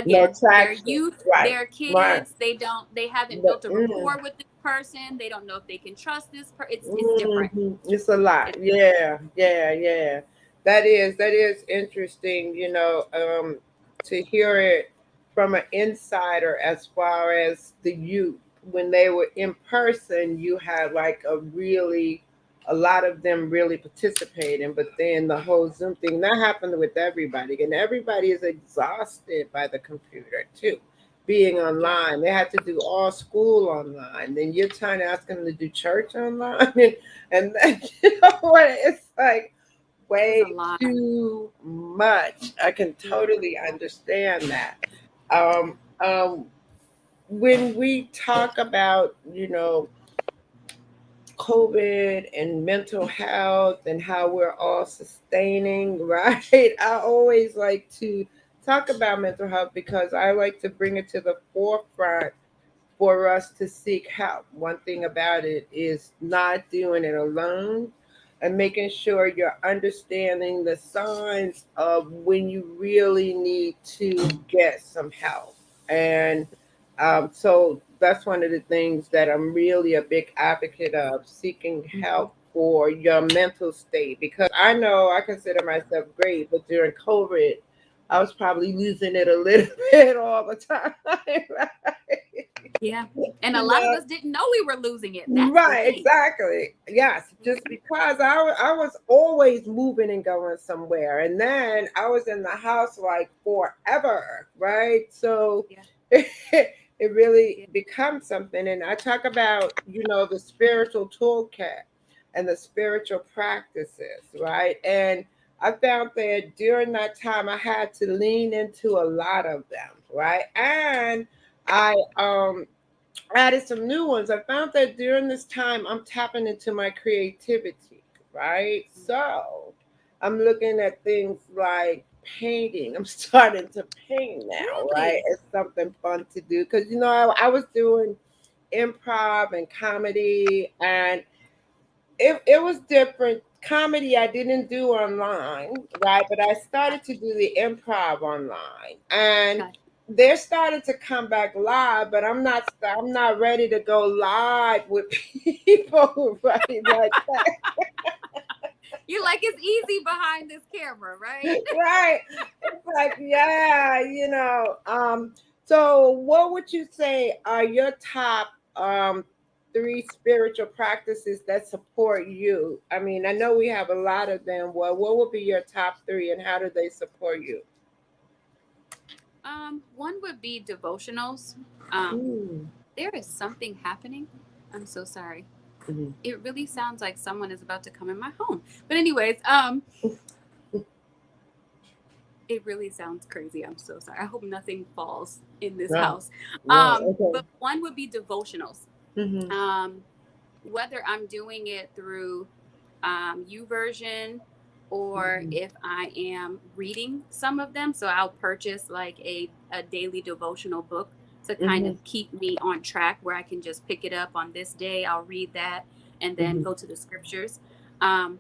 No again, they're traction. youth, Right. they're Right. kids, they haven't But, built a rapport with this person, they don't know if they can trust it's different. It's a lot. It's Yeah, yeah, yeah. That is interesting, to hear it from an insider as far as the youth. When they were in person, you had like a lot of them really participating, but then the whole Zoom thing that happened with everybody, and everybody is exhausted by the computer too being yeah, online. They had to do all school online. Then you're trying to ask them to do church online, and then, what? It's like it was way a lot. too much. I can totally Yeah. understand that. Um, um, when we talk about, COVID and mental health and how we're all sustaining, right? I always like to talk about mental health because I like to bring it to the forefront for us to seek help. One thing about it is not doing it alone and making sure you're understanding the signs of when you really need to get some help. And so that's one of the things that I'm really a big advocate of seeking Mhm. help for your mental state because I know I consider myself great, but during COVID, I was probably losing it a little bit all the time. Right? Yeah. And a You lot of know, us didn't know we were losing it. That's the right, thing. exactly. Yes, just because I was always moving and going somewhere. And then I was in the house like forever, right? So Yeah. it really Yeah. becomes something. And I talk about, the spiritual toolkit and the spiritual practices, right? And I found that during that time I had to lean into a lot of them, right? And I added some new ones. I found that during this time, I'm tapping into my creativity, right? So I'm looking at things like painting. I'm starting to paint now, right? Really? It's something fun to do because, I was doing improv and comedy, and it was different. Comedy I didn't do online, right? But I started to do the improv online, and Gotcha. they're starting to come back live. But I'm not ready to go live with people, right? Like You like it's easy behind this camera, right? right. It's like, yeah, So what would you say are your top three spiritual practices that support you? I mean, I know we have a lot of them. Well, what would be your top three and how do they support you? One would be devotionals. Um, Mm, there is something happening. I'm so sorry. mhm. It really sounds like someone is about to come in my home. But anyways, it really sounds crazy. I'm so sorry. I hope nothing falls in this No, house. no, okay. But one would be devotionals. Mm-hmm. Um, whether I'm doing it through version or Mm-hmm. if I am reading some of them. So I'll purchase like a daily devotional book to kind Mm-hmm. of keep me on track where I can just pick it up on this day. I'll read that and then Mm-hmm. go to the scriptures. Um,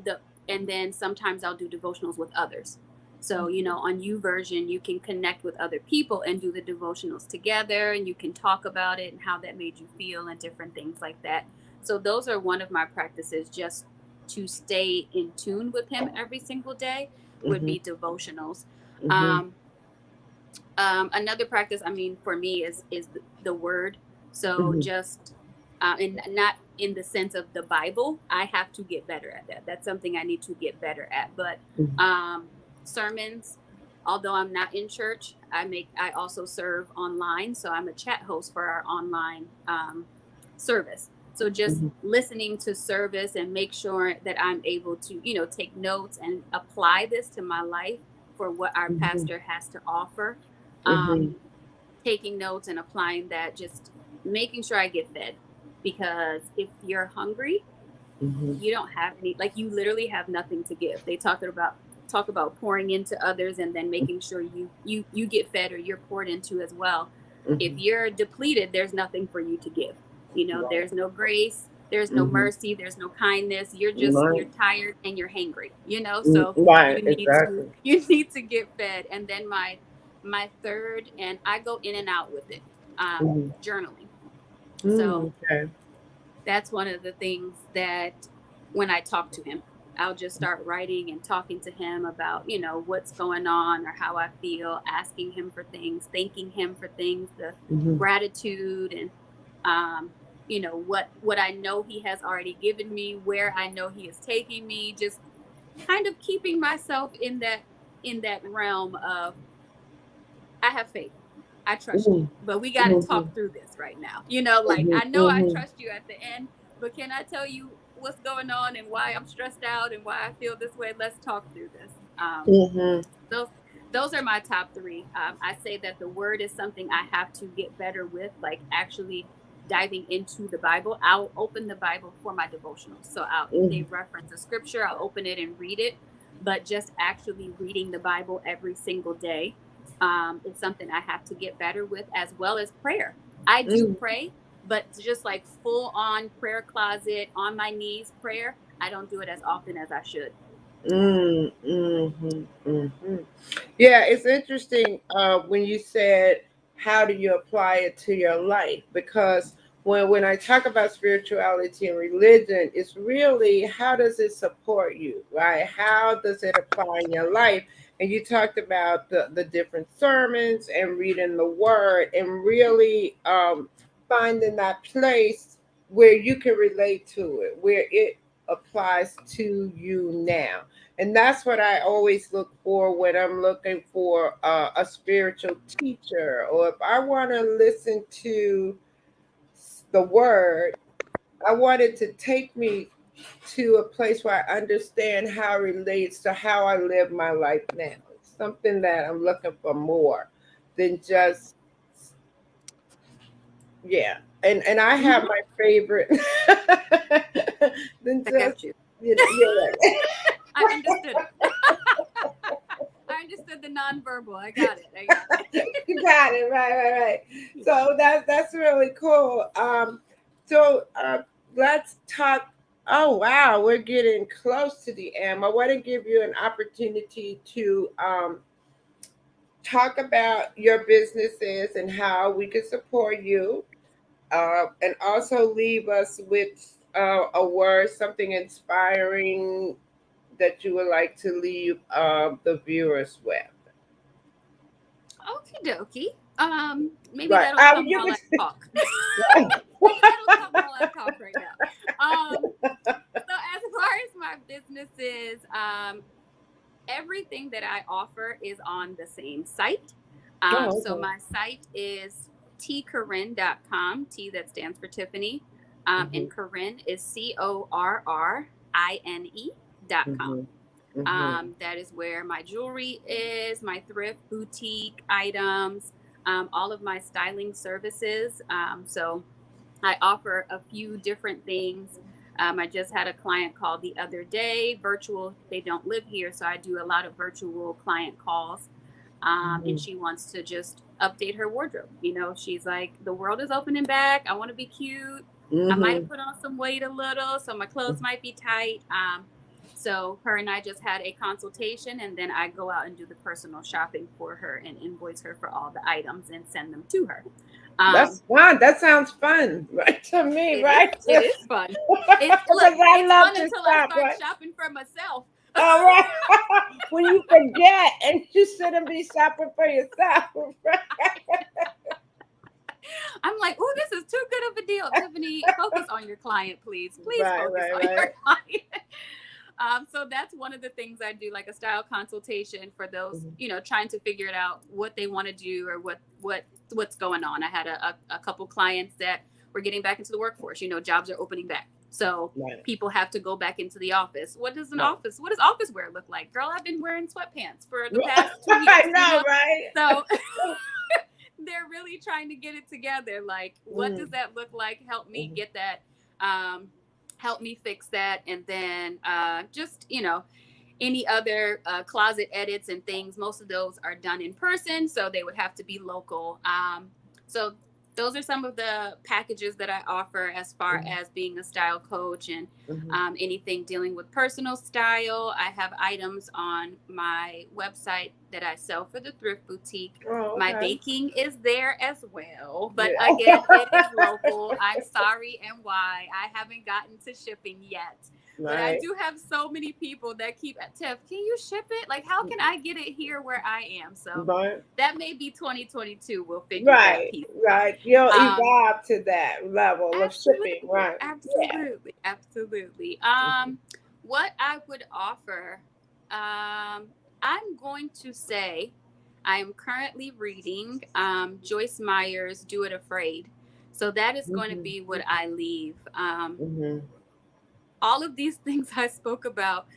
the and then sometimes I'll do devotionals with others. So, on version, you can connect with other people and do the devotionals together and you can talk about it and how that made you feel and different things like that. So those are one of my practices just to stay in tune with him every single day would Mm-hmm. be devotionals. Mm-hmm. Um, another practice, I mean, for me is the word. So Mm-hmm. just and not in the sense of the Bible. I have to get better at that. That's something I need to get better at. But sermons, although I'm not in church, I also serve online. So I'm a chat host for our online service. So just Mm-hmm. listening to service and make sure that I'm able to, take notes and apply this to my life for what our Mm-hmm. pastor has to offer. Mm-hmm. Um, taking notes and applying that, just making sure I get fed. Because if you're hungry, Mm-hmm. you don't have any, like you literally have nothing to give. They talk about pouring into others and then making sure you get fed or you're poured into as well. If Mm-hmm. you're depleted, there's nothing for you to give. Right. There's no grace, there's no Mm-hmm. mercy, there's no kindness. You're Right. tired and you're hangry, so Right. you need to Exactly. you need to get fed. And then my third, and I go in and out with it, Mm-hmm. journaling. So Okay. that's one of the things that when I talk to him, I'll just start writing and talking to him about, what's going on or how I feel, asking him for things, thanking him for things, the Mm-hmm. gratitude and what I know he has already given me, where I know he is taking me, just kind of keeping myself in that realm of I have faith. I trust you, Mm-hmm. but we got to Mm-hmm. talk through this right now. Mm-hmm. I know I Mm-hmm. trust you at the end, but can I tell you what's going on and why I'm stressed out and why I feel this way? Let's talk through this. Mm-hmm. Those those are my top three. I say that the word is something I have to get better with, like actually diving into the Bible. I'll open the Bible for my devotionals. So if they reference a scripture, I'll open it and read it. But just actually reading the Bible every single day is something I have to get better with, as well as prayer. I do Mm-hmm. pray, but just like full on prayer closet, on my knees prayer, I don't do it as often as I should. Mm-hmm. Mm-hmm. Yeah, it's interesting when you said, how do you apply it to your life? Because when I talk about spirituality and religion, it's really how does it support you, right? How does it apply in your life? And you talked about the different sermons and reading the word and really finding that place where you can relate to it, where it applies to you now. And that's what I always look for when I'm looking for a spiritual teacher, or if I want to listen to the word, I wanted to take me to a place where I understand how it relates to how I live my life now. It's something that I'm looking for more than just, yeah. And I have Mhm. my favorite than I just, got you. yeah. I understood it. I understood the nonverbal. I got it. I got it. You got it, right. Yeah. So that's really cool. So let's talk. Oh wow, we're getting close to the end. I want to give you an opportunity to talk about your businesses and how we can support you, and also leave us with a word, something inspiring that you would like to leave the viewers with. Okie dokie. Maybe Right. that'll come You while could. I talk. Maybe that'll come while I talk right now. So as far as my businesses, everything that I offer is on the same site. Oh, So okay. my site is tcorinne.com. T that stands for Tiffany. Mhm. And Corinne is CORRINE.com. Mhm. Mhm. That is where my jewelry is, my thrift boutique items, all of my styling services. So I offer a few different things. I just had a client call the other day, virtual. They don't live here, so I do a lot of virtual client calls. And Mhm. she wants to just update her wardrobe. You know, she's like, the world is opening back. I want to be cute. I might have Mhm. put on some weight a little, so my clothes might be tight. So her and I just had a consultation, and then I go out and do the personal shopping for her and invoice her for all the items and send them to her. Um, That's fun. That sounds fun, right to me, it is. right? It is fun. It's look. Because I It's love fun to until I shop, start right? shopping for myself. All right. When you forget and you shouldn't be shopping for yourself, right? I'm like, oh, this is too good of a deal, Tiffany. Focus on your client, please. Please Right, focus right, on your right. client. So that's one of the things I do, like a style consultation for those, Mhm. trying to figure it out what they want to do or what's going on. I had a couple clients that were getting back into the workforce. Jobs are opening back, so Right, people have to go back into the office. right. What does office wear look like? Girl, I've been wearing sweatpants for the past two I years. know, right? So they're really trying to get it together. Like, what Mm, does that look like? Help me mhm. get that. Help me fix that, and then just any other closet edits and things. Most of those are done in person, so they would have to be local. So those are some of the packages that I offer as far Mhm. as being a style coach and Mhm. anything dealing with personal style. I have items on my website that I sell for the thrift boutique. Oh, My okay. baking is there as well, but Yeah. again, it is local. I'm sorry and why I haven't gotten to shipping yet. But I Right. do have so many people that keep at Tiff, can you ship it? Like, how can I get it here where I am? So Right. that may be 2022. We'll figure that Right. piece Right. You'll out. evolve to that level of shipping. Absolutely, Right. Yeah. absolutely, absolutely. Mhm. What I would offer, I'm going to say, I am currently reading Joyce Meyer's "Do It Afraid," so that is going to Mhm. be what I leave. Mhm. All of these things I spoke about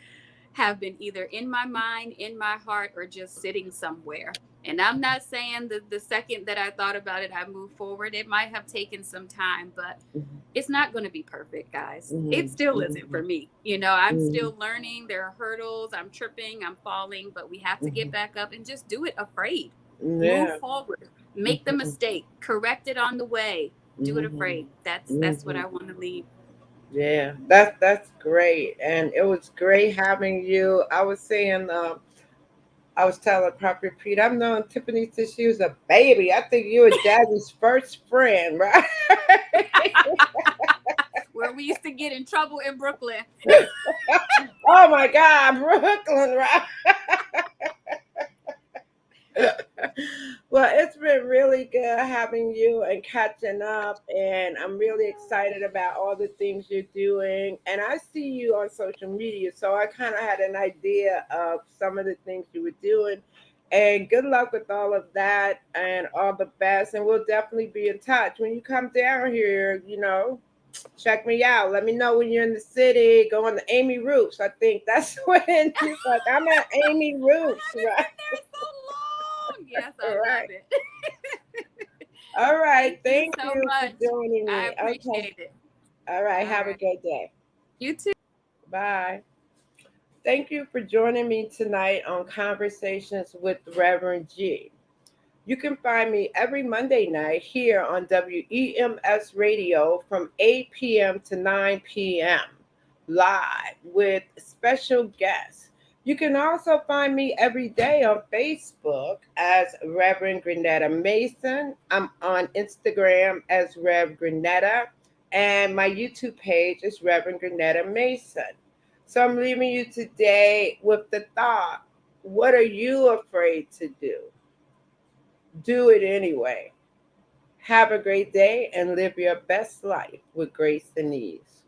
have been either in my mind, in my heart, or just sitting somewhere. And I'm not saying that the second that I thought about it, I moved forward. It might have taken some time, but Mhm. it's not going to be perfect, guys. It Mhm. still isn't Mhm. for me. I'm Mhm. still learning. There are hurdles. I'm tripping. I'm falling, but we have to get Mhm. back up and just do it afraid. Move Yeah. forward. Make the Mhm. mistake. Correct it on the way. Do it Mhm. afraid. That's what Mhm. I want to leave. Yeah, that's great, and it was great having you. I was saying, I was telling Prophet Pete, I've known Tiffany since she was a baby. I think you were Daddy's first friend, right? Where we used to get in trouble in Brooklyn. Oh my God, Brooklyn, right? Well, it's been really good having you and catching up, and I'm really excited about all the things you're doing. And I see you on social media, so I kind of had an idea of some of the things you were doing. And good luck with all of that, and all the best. And we'll definitely be in touch when you come down here. Check me out. Let me know when you're in the city. Go on the Amy Roots. I think that's when you're like, I'm at Amy Roots, I right? haven't been there so long. Yes, I love Right. it. All right. Thank you Thank so you for much. joining I me. Okay. appreciate it. All right. All Have a right. good day. You too. Bye. Thank you for joining me tonight on Conversations with Reverend G. You can find me every Monday night here on WEMS Radio from 8 p.m. to 9 p.m. live with special guests. You can also find me every day on Facebook as Reverend Grenetta Mason. I'm on Instagram as Rev Grenetta, and my YouTube page is Reverend Grenetta Mason. So I'm leaving you today with the thought, what are you afraid to do? Do it anyway. Have a great day and live your best life with grace and ease.